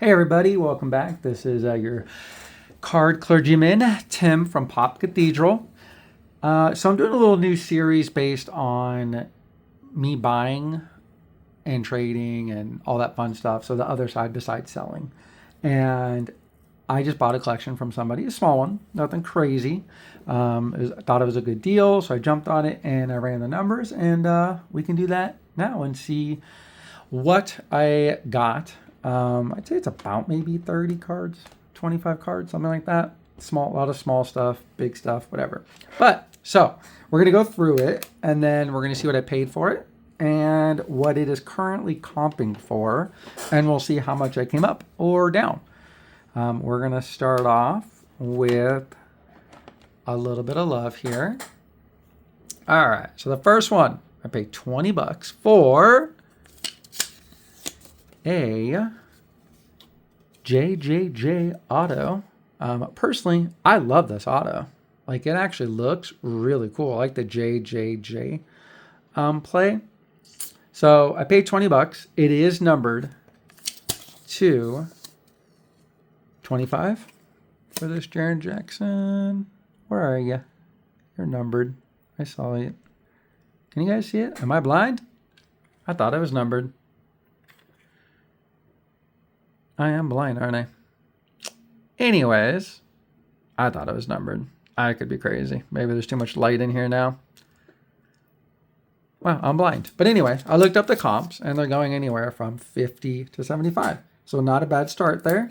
Hey everybody, welcome back. This is your card clergyman, Tim from Pop Cathedral. So I'm doing a little new series based on me buying and trading and all that fun stuff. So the other side besides selling. And I just bought a collection from somebody, a small one, nothing crazy. I thought it was a good deal, so I jumped on it and I ran the numbers, and we can do that now and see what I got. I'd say it's about maybe 30 cards, 25 cards, something like that. A lot of small stuff, big stuff, whatever. But so we're gonna go through it, and then we're gonna see what I paid for it and what it is currently comping for, and we'll see how much I came up or down. We're gonna start off with a little bit of love here. All right, so the first one, I paid 20 bucks for a JJJ auto. Personally, I love this auto. Like, it actually looks really cool. I like the JJJ play. So I paid 20 bucks. It is numbered to 25 for this Jaren Jackson. Where are you? You're numbered. I saw it. Can you guys see it? Am I blind? I thought it was numbered. I am blind, aren't I? Anyways, I thought it was numbered. I could be crazy. Maybe there's too much light in here now. Well, I'm blind. But anyway, I looked up the comps, and they're going anywhere from 50 to 75. So not a bad start there.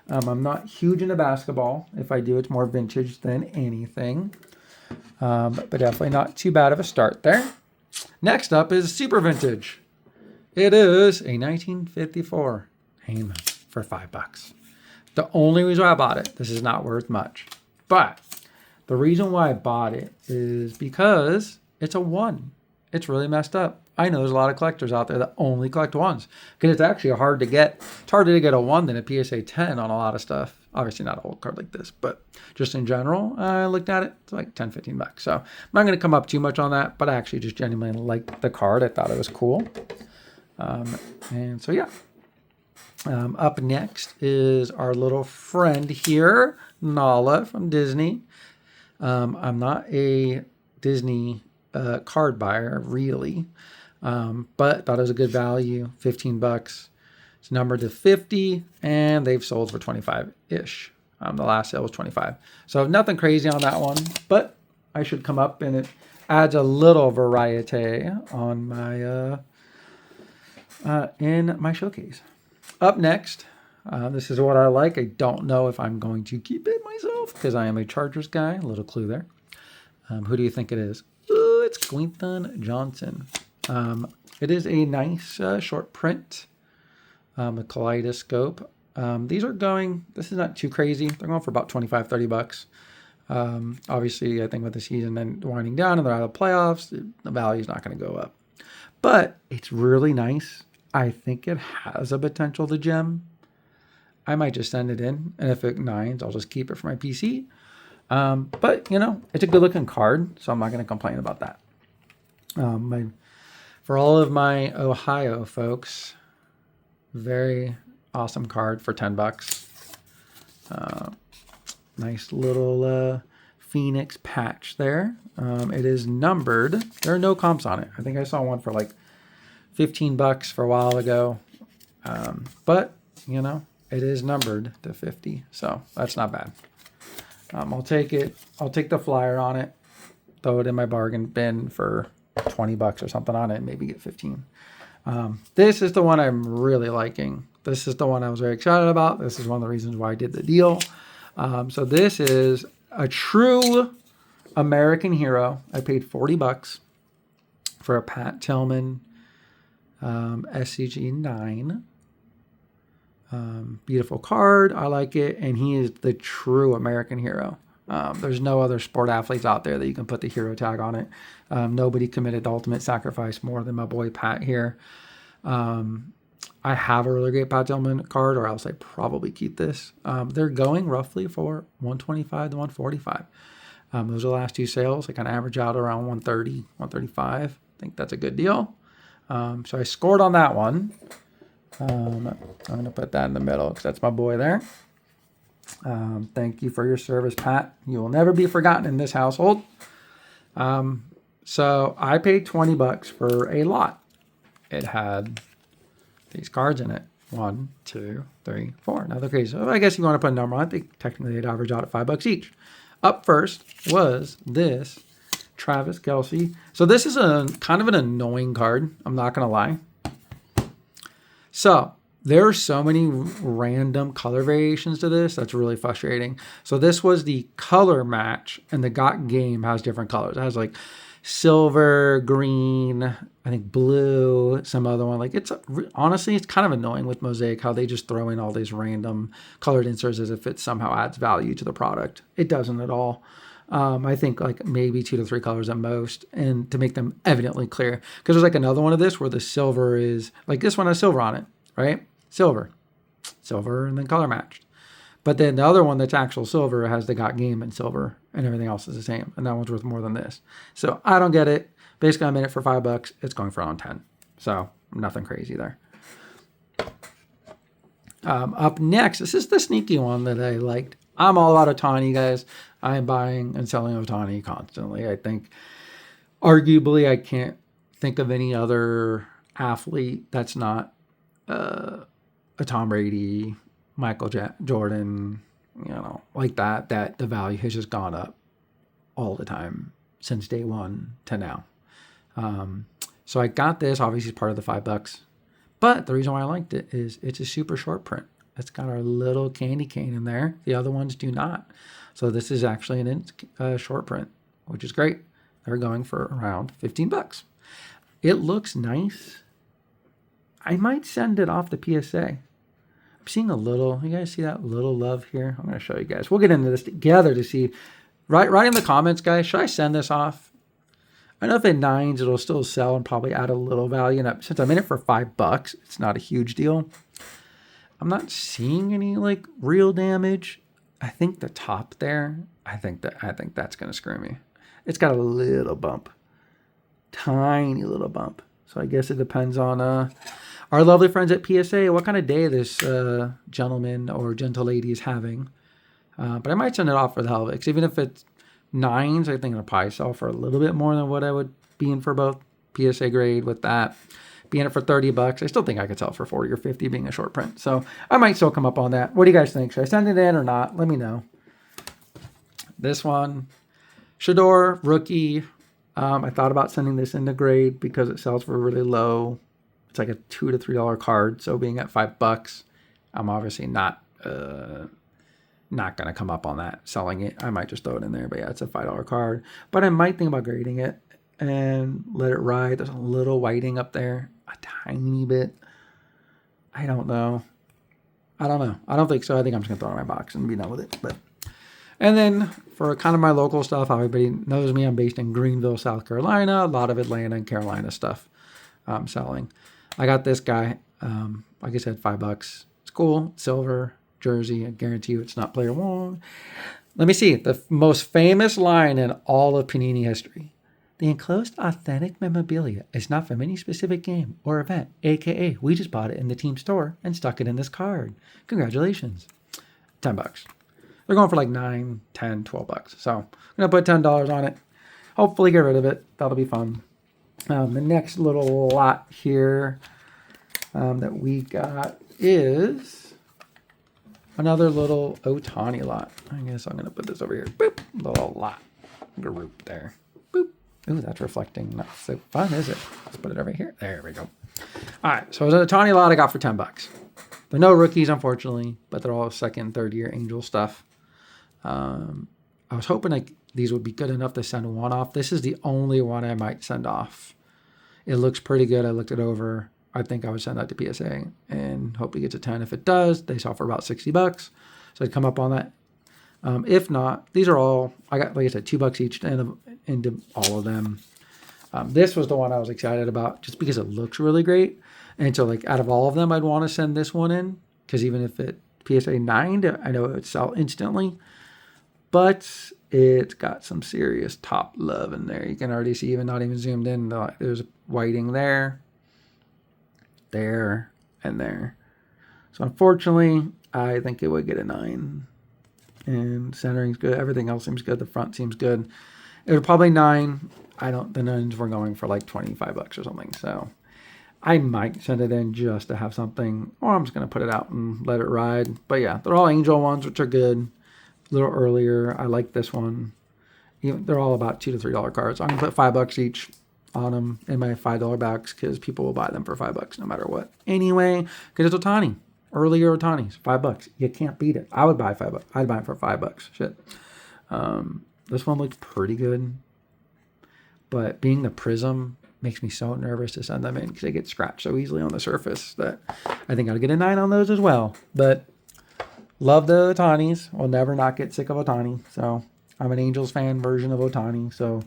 I'm not huge into basketball. If I do, it's more vintage than anything. But definitely not too bad of a start there. Next up is super vintage. It is a 1954 Heyman for $5. The only reason why I bought it, this is not worth much, but the reason why I bought it is because it's a 1. It's really messed up. I know there's a lot of collectors out there that only collect 1s because it's actually hard to get. It's harder to get a 1 than a PSA 10 on a lot of stuff. Obviously not a whole card like this, but just in general, I looked at it. It's like 10, 15 bucks. So I'm not going to come up too much on that, but I actually just genuinely liked the card. I thought it was cool. And so, yeah. Up next is our little friend here, Nala from Disney. I'm not a Disney card buyer, really, but thought it was a good value, 15 bucks. It's numbered to 50, and they've sold for 25-ish. The last sale was 25. So nothing crazy on that one, but I should come up, and it adds a little variety on my in my showcase. Up next, this is what I like. I don't know if I'm going to keep it myself because I am a Chargers guy. A little clue there. Who do you think it is? Ooh, it's Quinton Johnson. It is a nice short print, a kaleidoscope. These are going, this is not too crazy. They're going for about 25, 30 bucks. Obviously, I think with the season then winding down and they're out of the playoffs, the value is not going to go up. But it's really nice. I think it has a potential to gem. I might just send it in, and if it nines, I'll just keep it for my PC. But, you know, it's a good-looking card, so I'm not going to complain about that. For all of my Ohio folks, very awesome card for 10 bucks. Nice little Phoenix patch there. It is numbered. There are no comps on it. I think I saw one for like 15 bucks for a while ago. But, you know, it is numbered to 50. So that's not bad. I'll take it. I'll take the flyer on it. Throw it in my bargain bin for 20 bucks or something on it and maybe get 15. This is the one I'm really liking. This is the one I was very excited about. This is one of the reasons why I did the deal. So this is a true American hero. I paid 40 bucks for a Pat Tillman SCG 9. Beautiful card. I like it. And he is the true American hero. There's no other sport athletes out there that you can put the hero tag on it. Nobody committed the ultimate sacrifice more than my boy Pat here. I have a really great Pat Tillman card, or else I probably keep this. They're going roughly for 125 to 145. Those are the last two sales. I kind of average out around 130, 135. I think that's a good deal. So I scored on that one. I'm going to put that in the middle because that's my boy there. Thank you for your service, Pat. You will never be forgotten in this household. So I paid $20 for a lot. It had these cards in it. 1, 2, 3, 4. Now, okay, so I guess you want to put a number on it. They technically they'd average out at $5 each. Up first was this Travis Kelce. So this is a kind of an annoying card. I'm not going to lie. So there are so many random color variations to this. That's really frustrating. So this was the color match, and the Got Game has different colors. It has like silver, green, I think blue, some other one. Like, it's honestly, it's kind of annoying with Mosaic how they just throw in all these random colored inserts as if it somehow adds value to the product. It doesn't at all. I think like maybe 2 to 3 colors at most, and to make them evidently clear. Because there's like another one of this where the silver is, like this one has silver on it, right? Silver, and then color matched. But then the other one that's actual silver has the Got Game in silver, and everything else is the same. And that one's worth more than this. So I don't get it. Basically, I'm in it for $5. It's going for around 10. So nothing crazy there. Up next, this is the sneaky one that I liked. I'm all about Ohtani, guys. I am buying and selling Ohtani constantly. I think, arguably, I can't think of any other athlete that's not a Tom Brady, Michael Jordan, like that the value has just gone up all the time since day one to now. So I got this, obviously it's part of the $5. But the reason why I liked it is it's a super short print. It's got our little candy cane in there. The other ones do not. So this is actually a short print, which is great. They're going for around $15. It looks nice. I might send it off to PSA. I'm seeing a little, you guys see that little love here? I'm going to show you guys. We'll get into this together to see. Write in the comments, guys, should I send this off? I know if it 9s, it'll still sell and probably add a little value. And since I'm in it for $5, it's not a huge deal. I'm not seeing any like real damage. I think the top there, I think that's going to screw me. It's got a little bump. Tiny little bump. So I guess it depends on our lovely friends at PSA, what kind of day this gentleman or gentle lady is having. But I might send it off for the hell of it. Because even if it's 9s, I think it'll probably sell for a little bit more than what I would be in for both PSA grade with that. Being it for $30, I still think I could sell it for 40 or 50 being a short print. So I might still come up on that. What do you guys think? Should I send it in or not? Let me know. This one, Shador, rookie. I thought about sending this into grade because it sells for really low. It's like a $2 to $3 card. So being at $5, I'm obviously not going to come up on that, selling it. I might just throw it in there. But yeah, it's a $5 card. But I might think about grading it and let it ride. There's a little whiting up there. A tiny bit. I don't know. I don't think so. I think I'm just going to throw it in my box and be done with it. And then for kind of my local stuff, everybody knows me. I'm based in Greenville, South Carolina. A lot of Atlanta and Carolina stuff I'm selling. I got this guy. Like I said, $5. It's cool. Silver jersey. I guarantee you it's not player one. Let me see. The most famous line in all of Panini history. The enclosed authentic memorabilia is not from any specific game or event, aka we just bought it in the team store and stuck it in this card. Congratulations. $10. They're going for like $9, $10, $12. So I'm going to put $10 on it. Hopefully get rid of it. That'll be fun. The next little lot here that we got is another little Ohtani lot. I guess I'm going to put this over here. Boop. Little lot group there. Boop. Ooh, that's reflecting. Not so fun, is it? Let's put it over here. There we go. All right. So it's an Ohtani lot I got for $10. There are no rookies, unfortunately, but they're all second, third year Angel stuff. I was hoping these would be good enough to send one off. This is the only one I might send off. It looks pretty good. I looked it over. I think I would send that to PSA and hope it gets a 10. If it does, they sell for about $60. So I'd come up on that. If not, these are all, I got, like I said, $2 each into all of them. This was the one I was excited about just because it looks really great. And so like out of all of them, I'd want to send this one in because even if it PSA 9, I know it would sell instantly. But it's got some serious top love in there. You can already see, even not even zoomed in, there's whiting there, in there. So unfortunately, I think it would get a 9. And centering's good. Everything else seems good. The front seems good. It would probably 9. The 9s were going for like $25 or something. So I might send it in just to have something, or I'm just going to put it out and let it ride. But yeah, they're all Angel ones, which are good. A little earlier. I like this one. They're all about $2 to $3 cards. I'm going to put $5 each on them in my $5 bags because people will buy them for $5 no matter what. Anyway, because it's Otani. Earlier Otanis, $5. You can't beat it. I would buy $5. I'd buy it for $5. Shit. This one looks pretty good. But being the Prism makes me so nervous to send them in because they get scratched so easily on the surface that I think I'll get a 9 on those as well. But love the Otanis. Will never not get sick of Otani. So I'm an Angels fan version of Otani. So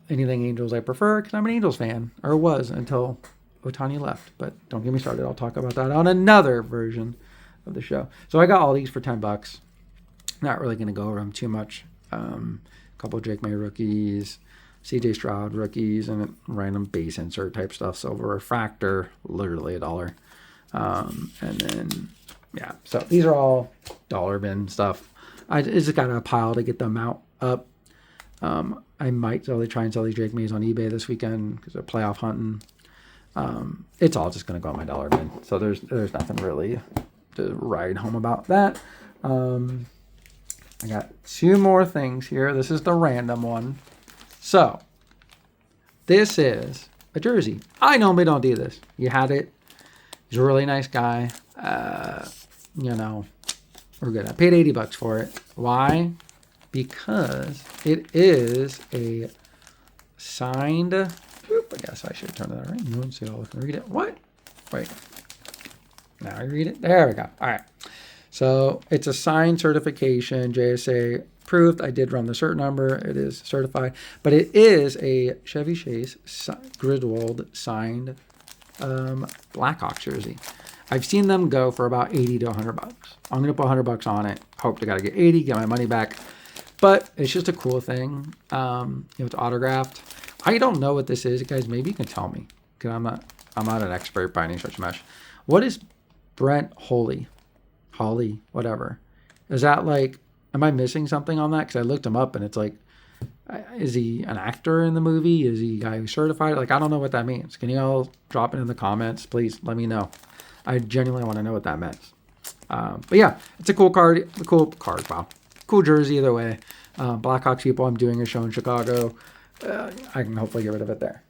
anything Angels I prefer because I'm an Angels fan, or was until Otani left. But don't get me started. I'll talk about that on another version of the show. So I got all these for $10. Not really going to go over them too much. A couple of Jake May rookies, CJ Stroud rookies, and random base insert type stuff. Silver refractor, literally $1. And then, yeah. So these are all dollar bin stuff. I just got a pile to get them up. I might try and sell these Jake Mays on eBay this weekend because they're playoff hunting. It's all just going to go on my dollar bin. So there's nothing really to write home about that. I got 2 more things here. This is the random one. So this is a jersey. I normally don't do this. You had it. He's a really nice guy. We're good. I paid $80 for it. Why? Because it is a signed. I guess I should turn that around. You won't see it all. Read it. What? Wait. Now I read it. There we go. All right. So it's a signed certification, JSA approved. I did run the cert number. It is certified. But it is a Chevy Chase Griswold signed Blackhawks jersey. I've seen them go for about $80 to $100. I'm going to put $100 on it. Hope to get 80, get my money back. But it's just a cool thing. It's autographed. I don't know what this is, guys. Maybe you can tell me, because I'm not an expert by any stretch of mesh. What is Brent Holly, whatever? Is that like? Am I missing something on that? Because I looked him up, and it's like, is he an actor in the movie? Is he a guy who's certified? Like, I don't know what that means. Can you all drop it in the comments, please? Let me know. I genuinely want to know what that meant. But yeah, it's a cool card. Wow, cool jersey either way. Blackhawks people. I'm doing a show in Chicago. I can hopefully get rid of it there.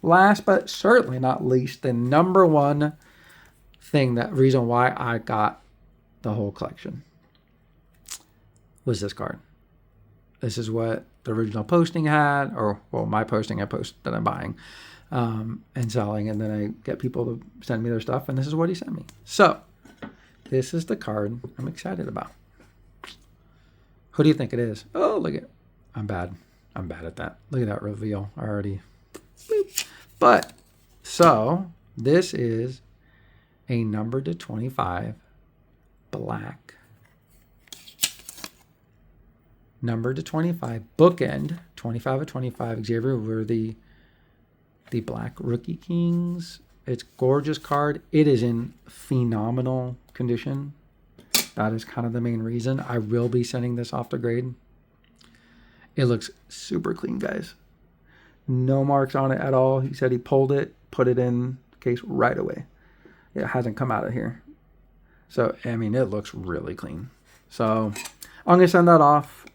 Last but certainly not least, the number one reason why I got the whole collection was this card. This is what the original posting had, my posting I post that I'm buying and selling, and then I get people to send me their stuff, and this is what he sent me. So this is the card I'm excited about. Who do you think it is? Oh, look at, I'm bad at that. Look at that reveal already. Boop. But, so, this is a number to 25 black. Number to 25 bookend, 25 of 25, Xavier Worthy, the Black Rookie Kings. It's gorgeous card. It is in phenomenal condition. That is kind of the main reason. I will be sending this off to grade. It looks super clean, guys. No marks on it at all. He said he pulled it, put it in case right away. It hasn't come out of here. So, I mean, it looks really clean. So, I'm going to send that off.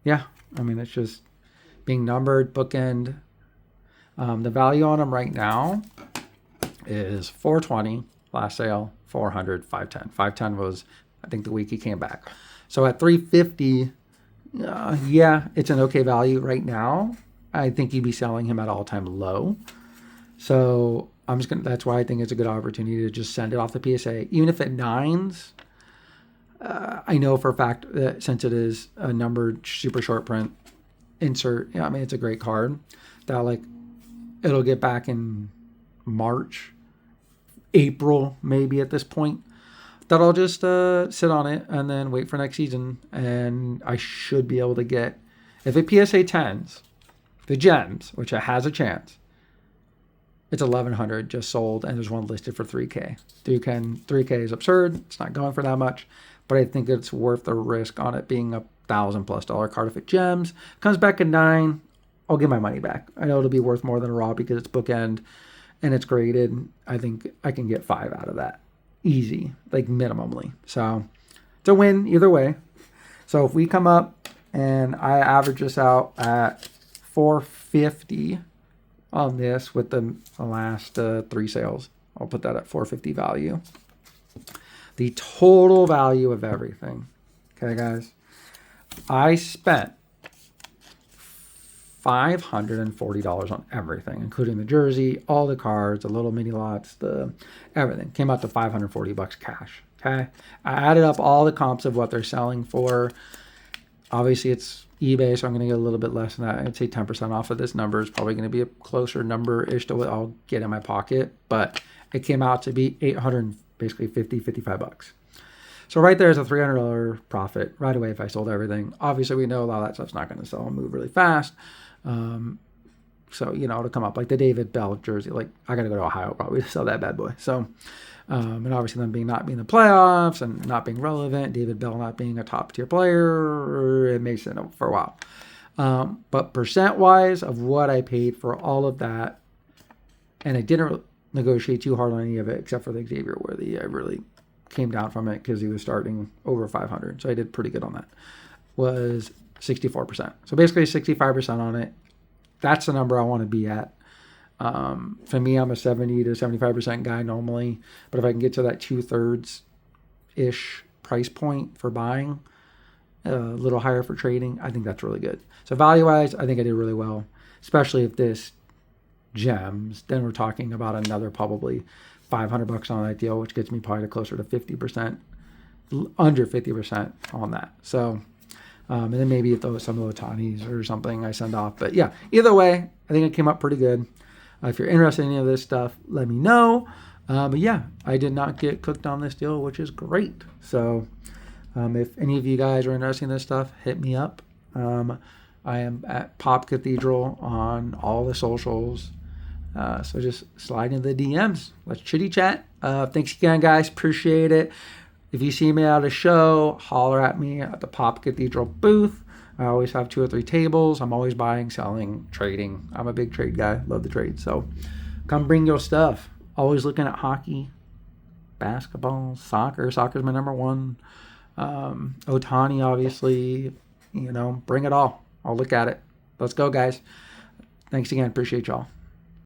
Yeah, I mean, it's just being numbered, bookend. The value on them right now is $420. Last sale, $400, $510. $510 was, I think, the week he came back. So at $350, yeah, it's an okay value right now. I think you'd be selling him at all-time low. So that's why I think it's a good opportunity to just send it off the PSA. Even if it 9s, I know for a fact that since it is a numbered super short print insert, I mean, it's a great card. That it'll get back in March, April, maybe at this point, that I'll just sit on it and then wait for next season. And I should be able to get, if it PSA 10s, the gems, which it has a chance, It's 1,100 just sold, and there's one listed for 3K. 3K is absurd. It's not going for that much, but I think it's worth the risk on it being a $1,000+ card if it gems. Comes back at 9, I'll get my money back. I know it'll be worth more than a raw because it's bookend and it's graded. I think I can get 5 out of that. Easy, like minimally. So it's a win either way. So if we come up and I average this out at 450 on this with the last 3 sales, I'll put that at 450 value. The total value of everything. Okay, guys. I spent $540 on everything, including the jersey, all the cards, the little mini lots, the everything. Came out to $540 cash. Okay. I added up all the comps of what they're selling for. Obviously, it's eBay, so I'm going to get a little bit less than that. I'd say 10% off of this number is probably going to be a closer number-ish to what I'll get in my pocket. But it came out to be basically $55. So right there is a $300 profit right away if I sold everything. Obviously, we know a lot of that stuff's not going to sell and move really fast. So, it'll come up like the David Bell jersey. Like, I got to go to Ohio probably to sell that bad boy. So, and obviously them not being in the playoffs and not being relevant, David Bell not being a top tier player, it makes it for a while. But percent-wise of what I paid for all of that, and I didn't negotiate too hard on any of it except for the Xavier Worthy. I really came down from it because he was starting over 500. So I did pretty good on that. Was 64%. So basically 65% on it. That's the number I want to be at. For me, I'm a 70 to 75% guy normally. But if I can get to that 2/3-ish price point for buying, a little higher for trading, I think that's really good. So value-wise, I think I did really well. Especially if this gems, then we're talking about another probably $500 on that deal, which gets me probably closer to 50%, under 50% on that. So, and then maybe if those, some of the Otanis or something I send off. But yeah, either way, I think it came up pretty good. If you're interested in any of this stuff, let me know. But yeah, I did not get cooked on this deal, which is great. So if any of you guys are interested in this stuff, hit me up. I am at Pop Cathedral on all the socials. So just slide into the DMs. Let's chitty chat. Thanks again, guys. Appreciate it. If you see me at a show, holler at me at the Pop Cathedral booth. I always have 2 or 3 tables. I'm always buying, selling, trading. I'm a big trade guy. Love the trade. So come bring your stuff. Always looking at hockey, basketball, soccer. Soccer's my number one. Otani, obviously. Bring it all. I'll look at it. Let's go, guys. Thanks again. Appreciate y'all.